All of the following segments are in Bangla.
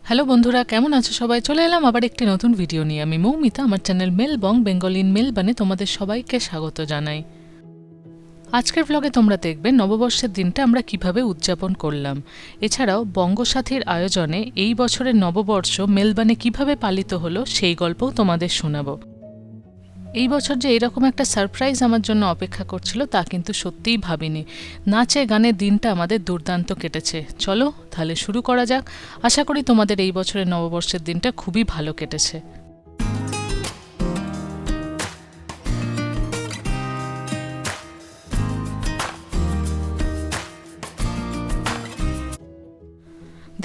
হ্যালো বন্ধুরা, কেমন আছো সবাই? চলে এলাম আবার একটি নতুন ভিডিও নিয়ে। আমি মৌমিতা, আমার চ্যানেল মেলবং বেঙ্গলি ইন মেলবানে তোমাদের সবাইকে স্বাগত জানাই। আজকের ব্লগে তোমরা দেখবে নববর্ষের দিনটা আমরা কিভাবে উদযাপন করলাম। এছাড়াও বঙ্গসাথীর আয়োজনে এই বছরের নববর্ষ মেলবানে কিভাবে পালিত হলো সেই গল্পও তোমাদের শোনাবো। এই বছর যে এরকম একটা সারপ্রাইজ আমার জন্য অপেক্ষা করছিল তা কিন্তু সত্যিই ভাবিনি। নাচে গানে দিনটা আমাদের দুর্দান্ত কেটেছে। চলো তাহলে শুরু করা যাক। আশা করি তোমাদের এই বছরের নববর্ষের দিনটা খুবই ভালো কেটেছে।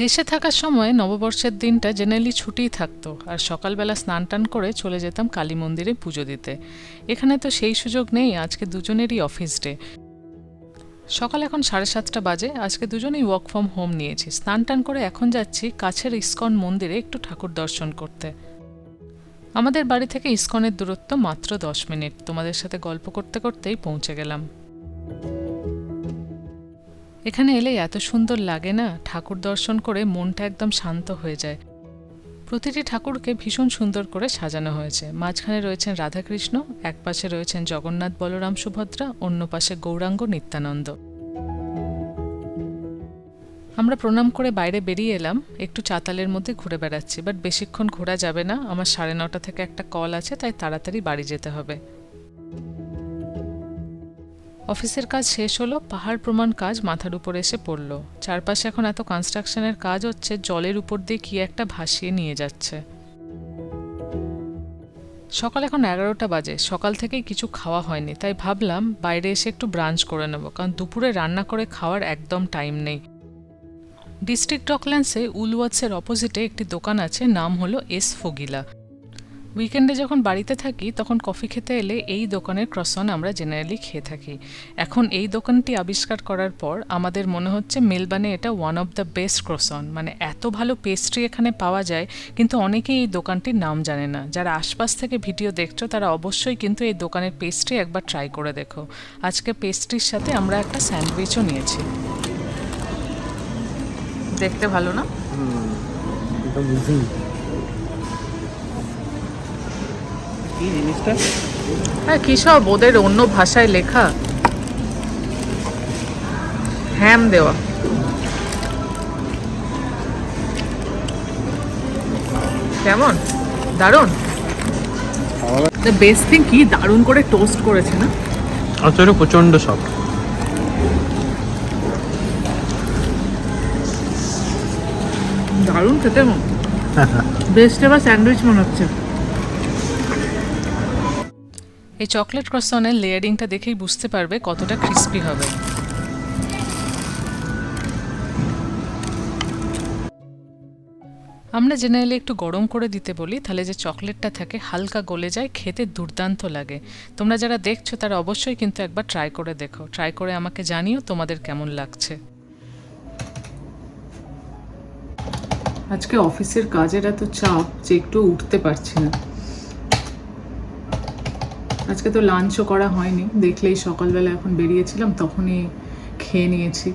দেশে থাকার সময় নববর্ষের দিনটা জেনারেলি ছুটিই থাকতো, আর সকালবেলা স্নান টান করে চলে যেতাম কালী মন্দিরে পুজো দিতে। এখানে তো সেই সুযোগ নেই, আজকে দুজনেরই অফিস ডে। সকাল এখন 7:30 বাজে। আজকে দুজনেই ওয়ার্ক ফ্রম হোম নিয়েছি। স্নান টান করে এখন যাচ্ছি কাছের ইস্কন মন্দিরে একটু ঠাকুর দর্শন করতে। আমাদের বাড়ি থেকে ইস্কনের দূরত্ব মাত্র 10 মিনিট। তোমাদের সাথে গল্প করতে করতেই পৌঁছে গেলাম। এখানে এলে এত সুন্দর লাগে না, ঠাকুর দর্শন করে মনটা একদম শান্ত হয়ে যায়। প্রতিটি ঠাকুরকে ভীষণ সুন্দর করে সাজানো হয়েছে। মাঝখানে রয়েছেন রাধাকৃষ্ণ, এক পাশে রয়েছেন জগন্নাথ বলরাম সুভদ্রা, অন্য পাশে গৌরাঙ্গ নিত্যানন্দ। আমরা প্রণাম করে বাইরে বেরিয়ে এলাম, একটু চাতালের মধ্যে ঘুরে বেড়াচ্ছি। বাট বেশিক্ষণ ঘোরা যাবে না, আমার 9:30 থেকে একটা কল আছে, তাই তাড়াতাড়ি বাড়ি যেতে হবে। অফিসের কাজ শেষ হলো, পাহাড় প্রমাণ কাজ মাথার উপরে এসে পড়ল। চারপাশে এখন এত কনস্ট্রাকশনের কাজ হচ্ছে, জলের উপর দিয়ে কি একটা ভাসিয়ে নিয়ে যাচ্ছে। সকাল এখন 11টা বাজে। সকাল থেকেই কিছু খাওয়া হয়নি, তাই ভাবলাম বাইরে এসে একটু ব্রাঞ্চ করে নেব, কারণ দুপুরে রান্না করে খাওয়ার একদম টাইম নেই। ডিস্ট্রিক্ট ডকল্যান্ডসে উলওয়ার্থসের অপোজিটে একটি দোকান আছে, নাম হলো এস ফগিলা। উইকেন্ডে যখন বাড়িতে থাকি তখন কফি খেতে এলে এই দোকানের ক্রসন আমরা জেনারেলি খেয়ে থাকি। এখন এই দোকানটি আবিষ্কার করার পর আমাদের মনে হচ্ছে মেলবানে এটা ওয়ান অফ দ্য বেস্ট ক্রসন। মানে এত ভালো পেস্ট্রি এখানে পাওয়া যায়, কিন্তু অনেকেই এই দোকানটির নাম জানে না। যারা আশপাশ থেকে ভিডিও দেখছো তারা অবশ্যই কিন্তু এই দোকানের পেস্ট্রি একবার ট্রাই করে দেখো। আজকে পেস্ট্রির সাথে আমরা একটা স্যান্ডউইচও নিয়েছি। দেখতে ভালো না? কি জিনিসটা? হ্যাঁ, কী সব ওদের অন্য ভাষায় লেখা, হ্যাম দেওয়া। কেমন? দারুণ। দ্য বেস্ট থিং কি দারুণ করে টোস্ট করেছে না? আচ্ছা, এটা প্রচন্ড সফট। দারুণ খেতে, বেস্ট এবার স্যান্ডউইচ মনে হচ্ছে। এই চকলেট ক্রসনের লেয়ারিংটা দেখেই বুঝতে পারবে কতটা ক্রিস্পি হবে। আমরা জেনারেলি একটু গরম করে দিতে বলি, তাহলে যে চকলেটটা থাকে হালকা গলে যায়, খেতে দুর্দান্ত লাগে। তোমরা যারা দেখছো তারা অবশ্যই কিন্তু একবার ট্রাই করে দেখো। ট্রাই করে আমাকে জানিও তোমাদের কেমন লাগছে। আজকে অফিসের কাজের এত চাপ যে একটু উঠতে পারছি না। আজকে তো লাঞ্চও করা হয়নি, দেখলেই সকালবেলা এখন বেরিয়েছিলাম তখনই খেয়ে নিয়েছি।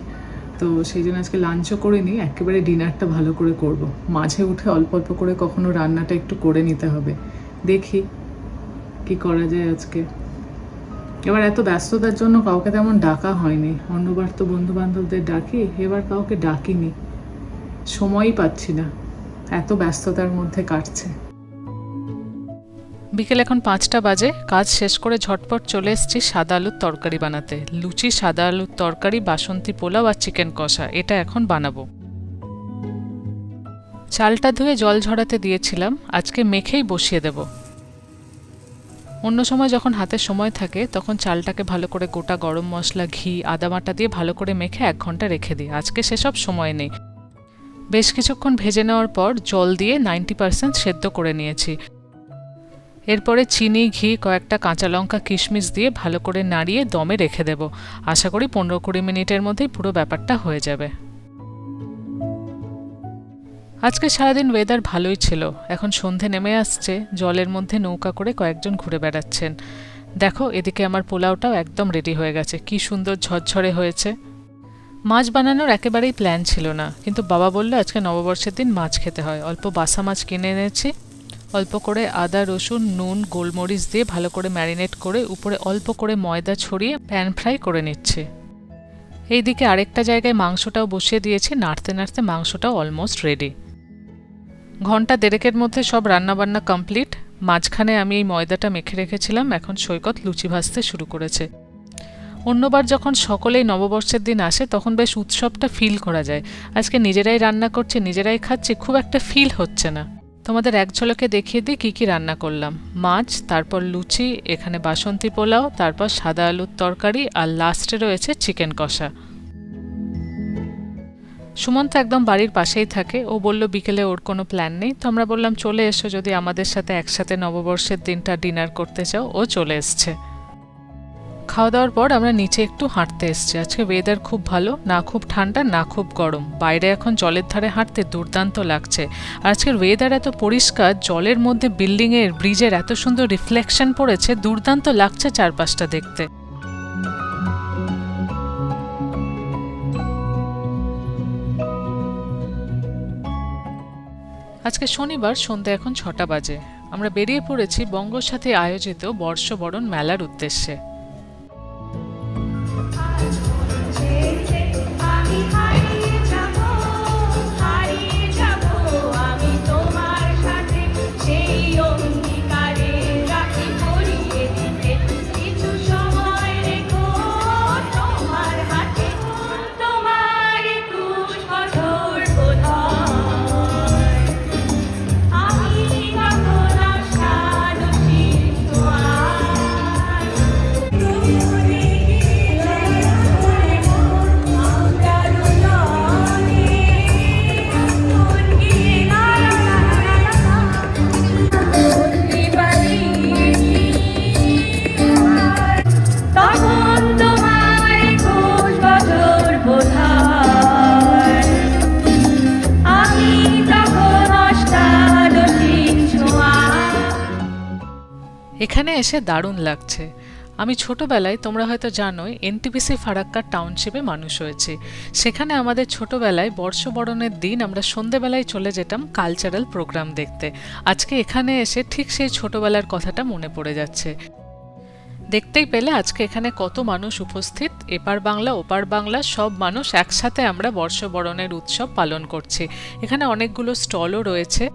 তো সেই জন্য আজকে লাঞ্চও করিনি, একেবারে ডিনারটা ভালো করে করব। মাঝে উঠে অল্প অল্প করে কখনো রান্নাটা একটু করে নিতে হবে। দেখি কি করা যায় আজকে। এবার এত ব্যস্ততার জন্য কাউকে তেমন ডাকা হয়নি। অন্যবার তো বন্ধু বান্ধবদের ডাকি, এবার কাউকে ডাকিনি। সময়ই পাচ্ছি না, এত ব্যস্ততার মধ্যে কাটছে। বিকেল এখন 5টা বাজে। কাজ শেষ করে ঝটপট চলে এসেছি সাদা আলুর তরকারি বানাতে। লুচি, সাদা আলুর তরকারি, বাসন্তী পোলাও আর চিকেন কষা, এটা এখন বানাবো। চালটা ধুয়ে জল ঝরাতে দিয়েছিলাম, আজকে মেখেই বসিয়ে দেব। অন্য সময় যখন হাতে সময় থাকে তখন চালটাকে ভালো করে গোটা গরম মশলা, ঘি, আদা বাটা দিয়ে ভালো করে মেখে 1 ঘন্টা রেখে দিই। আজকে সেসব সময় নেই। বেশ কিছুক্ষণ ভেজে নেওয়ার পর জল দিয়ে 90% সেদ্ধ করে নিয়েছি। এরপরে চিনি, ঘি, কয়েকটা কাঁচা লঙ্কা, কিশমিশ দিয়ে ভালো করে নাড়িয়ে দমে রেখে দেব। আশা করি 15-20 মিনিটের মধ্যেই পুরো ব্যাপারটা হয়ে যাবে। আজকে সারাদিন ওয়েদার ভালোই ছিল। এখন সন্ধে নেমে আসছে, জলের মধ্যে নৌকা করে কয়েকজন ঘুরে বেড়াচ্ছেন। দেখো এদিকে আমার পোলাওটাও একদম রেডি হয়ে গেছে, কি সুন্দর ঝরঝরে হয়েছে। মাছ বানানোর একেবারেই প্ল্যান ছিল না, কিন্তু বাবা বলল আজকে নববর্ষের দিন মাছ খেতে হয়। অল্প বাসা মাছ কিনে এনেছি, অল্প করে আদা রসুন নুন গোলমরিচ দিয়ে ভালো করে ম্যারিনেট করে উপরে অল্প করে ময়দা ছড়িয়ে প্যান ফ্রাই করে নিচ্ছে। এইদিকে আরেকটা জায়গায় মাংসটাও বসিয়ে দিয়েছি, নাড়তে নাড়তে মাংসটাও অলমোস্ট রেডি। ঘন্টা দেড়েকের মধ্যে সব রান্নাবান্না কমপ্লিট। মাঝখানে আমি এই ময়দাটা মেখে রেখেছিলাম, এখন সৈকত লুচি ভাজতে শুরু করেছে। অন্যবার যখন সকলেই নববর্ষের দিন আসে তখন বেশ উৎসবটা ফিল করা যায়। আজকে নিজেরাই রান্না করছি, নিজেরাই খাচ্ছি, খুব একটা ফিল হচ্ছে না। তোমাদের এক ঝলকে দেখিয়ে দিই কী কী রান্না করলাম। মাছ, তারপর লুচি, এখানে বাসন্তী পোলাও, তারপর সাদা আলুর তরকারি, আর লাস্টে রয়েছে চিকেন কষা। সুমন্ত একদম বাড়ির পাশেই থাকে, ও বলল বিকেলে ওর কোনো প্ল্যান নেই, তো আমরা বললাম চলে এসো, যদি আমাদের সাথে একসাথে নববর্ষের দিনটা ডিনার করতে চাও। ও চলে এসছে। খাওয়া দাওয়ার পর আমরা নিচে একটু হাঁটতে এসছি। আজকে ওয়েদার খুব ভালো, না খুব ঠান্ডা না খুব গরম। বাইরে এখন জলের ধারে হাঁটতে দুর্দান্ত লাগছে। আর আজকের ওয়েদার এত পরিষ্কার, জলের মধ্যে বিল্ডিংয়ের ব্রিজের এত সুন্দর রিফ্লেকশন পড়েছে, দুর্দান্ত লাগছে চারপাশটা দেখতে। আজকে শনিবার, সন্ধ্যা এখন 6টা বাজে। আমরা বেরিয়ে পড়েছি বঙ্গসাথী আয়োজিত বর্ষবরণ মেলার উদ্দেশ্যে। এখানে এসে দারুণ লাগছে। আমি ছোটবেলায়, তোমরা হয়তো জানোই, এনটিপিসি ফারাক্কা টাউনশিপে মানুষ হয়েছে। সেখানে আমাদের ছোটবেলায় বর্ষবরণের দিন আমরা সন্ধেবেলায় চলে যেতাম কালচারাল প্রোগ্রাম দেখতে। আজকে এখানে এসে ঠিক সেই ছোটবেলার কথাটা মনে পড়ে যাচ্ছে। দেখতেই পেলে আজকে এখানে কত মানুষ উপস্থিত, এপার বাংলা ওপার বাংলা সব মানুষ একসাথে আমরা বর্ষবরণের উৎসব পালন করছি। এখানে অনেকগুলো স্টলও রয়েছে,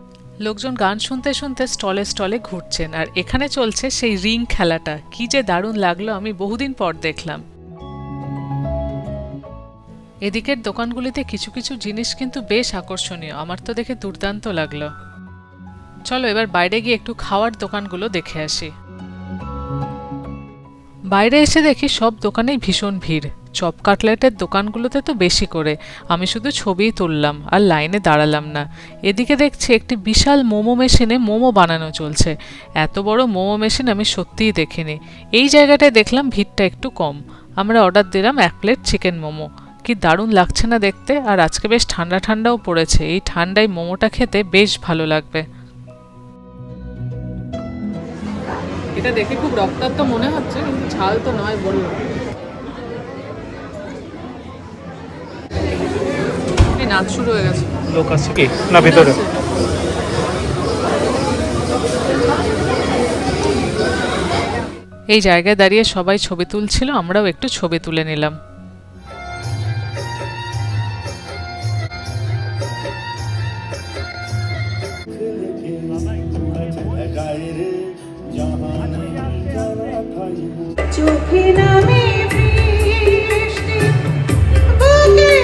লোকজন গান শুনতে শুনতে স্টলে স্টলে ঘুরছেন। আর এখানে চলছে সেই রিং খেলাটা, কি যে দারুণ লাগলো, আমি বহুদিন পর দেখলাম। এদিকের দোকানগুলিতে কিছু কিছু জিনিস কিন্তু বেশ আকর্ষণীয়, আমার তো দেখে দুর্দান্ত লাগলো। চলো এবার বাইরে গিয়ে একটু খাওয়ার দোকানগুলো দেখে আসি। বাইরে এসে দেখি সব দোকানেই ভীষণ ভিড়। চপ কাটলেটের দোকানগুলোতে তো বেশি করে। আমি শুধু ছবিই তুললাম আর লাইনে দাঁড়ালাম না। এদিকে দেখছি একটি বিশাল মোমো মেশিনে মোমো বানানো চলছে। এত বড় মোমো মেশিন আমি সত্যিই দেখিনি। এই জায়গাটায় দেখলাম ভিড়টা একটু কম। আমরা অর্ডার দিলাম 1 প্লেট চিকেন মোমো। কি দারুণ লাগছে না দেখতে, আর আজকে বেশ ঠান্ডা ঠান্ডাও পড়েছে। এই ঠান্ডায় মোমোটা খেতে বেশ ভালো লাগবে। এটা দেখে খুব রক্তাক্ত মনে হচ্ছে, কিন্তু ঝাল তো নয় বলল। এই নাচ শুরু হয়ে গেছে। লোক আছে কি না ভিতরে? এই জায়গায় দাঁড়িয়ে সবাই ছবি তুলছিল, আমরাও একটু ছবি তুলে নিলাম। চোখে নামে বৃষ্টি, বুকে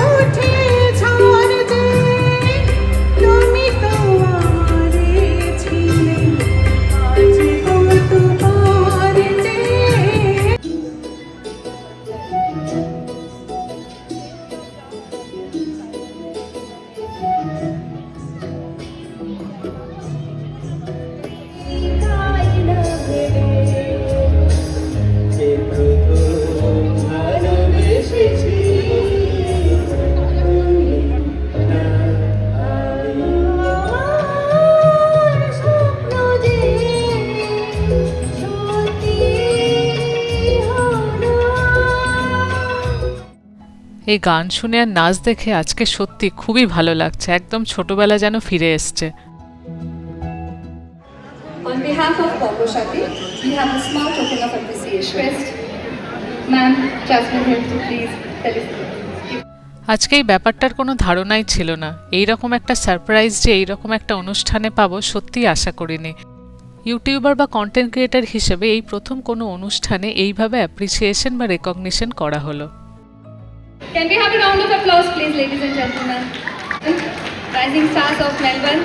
ওঠে ঝড় যে, তুমি তো আমারে ছিলে, আজ কতবার যে। এই গান শুনে আর নাচ দেখে আজকে সত্যি খুবই ভালো লাগছে, একদম ছোটবেলা যেন ফিরে এসছে। On behalf of Bongo Shakti, we have a small token of appreciation. Request, ma'am, Jasmine here to please tell us. আজকে এই ব্যাপারটার কোনো ধারণাই ছিল না, এইরকম একটা সারপ্রাইজ যে এইরকম একটা অনুষ্ঠানে পাবো সত্যিই আশা করিনি। ইউটিউবার বা কন্টেন্ট ক্রিয়েটার হিসেবে এই প্রথম কোনো অনুষ্ঠানে এইভাবে অ্যাপ্রিসিয়েশন বা রেকগনিশন করা হলো। Can we have a round of applause, please, ladies and gentlemen? Rising stars of Melbourne.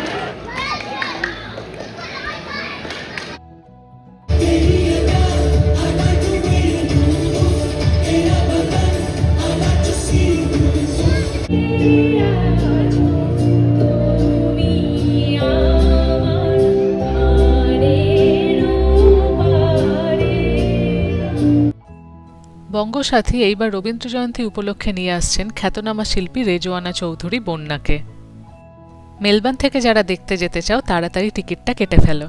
বঙ্গসাথী এইবার রবীন্দ্র জয়ন্তী উপলক্ষে নিয়ে আসছেন খ্যাতনামা শিল্পী রেজওয়ানা চৌধুরী বন্যাকে। মেলবোর্ন থেকে যারা দেখতে যেতে চাও তাড়াতাড়ি টিকিটটা কেটে ফেলো।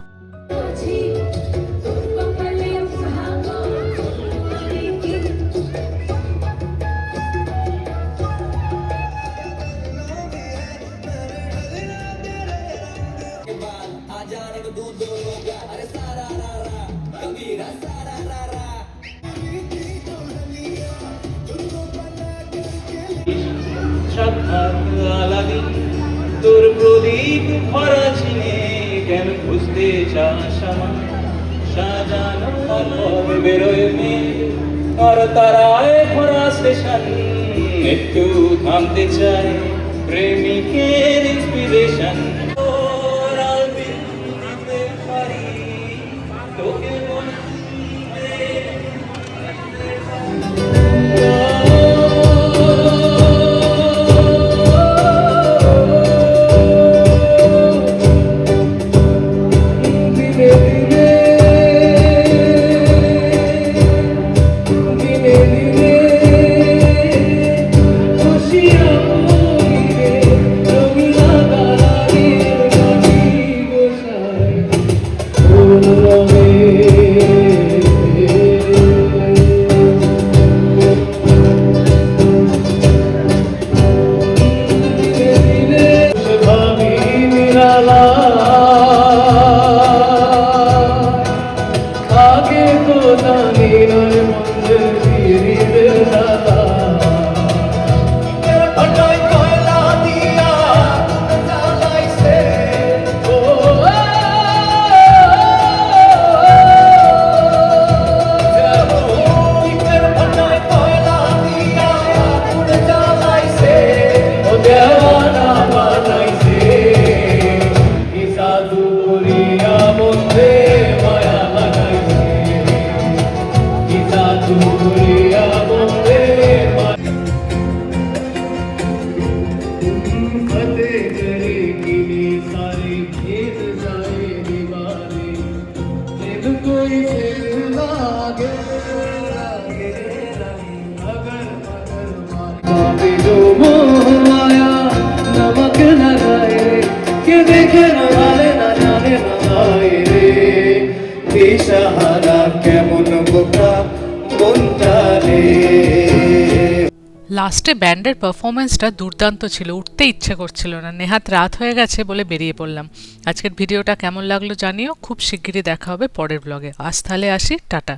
সাক্ষাৎ আলাদিন তোর প্রদীপ ভরা চিনে কেন বুঝতে চাস আমার সাজানো পথ বেরোয় মেঘ আর তারায় ভরা স্টেশন একটু থামতে চাই প্রেমিকের ইন্সপিরেশন তোকে লাস্টে ব্যান্ডের পারফরমেন্সটা দুর্দান্ত ছিল, উঠতে ইচ্ছে করছিল না। নেহাত রাত হয়ে গেছে বলে বেরিয়ে পড়লাম। আজকের ভিডিওটা কেমন লাগলো জানিও। খুব শিগগিরই দেখা হবে পরের ব্লগে। আজ তাহলে আসি, টাটা।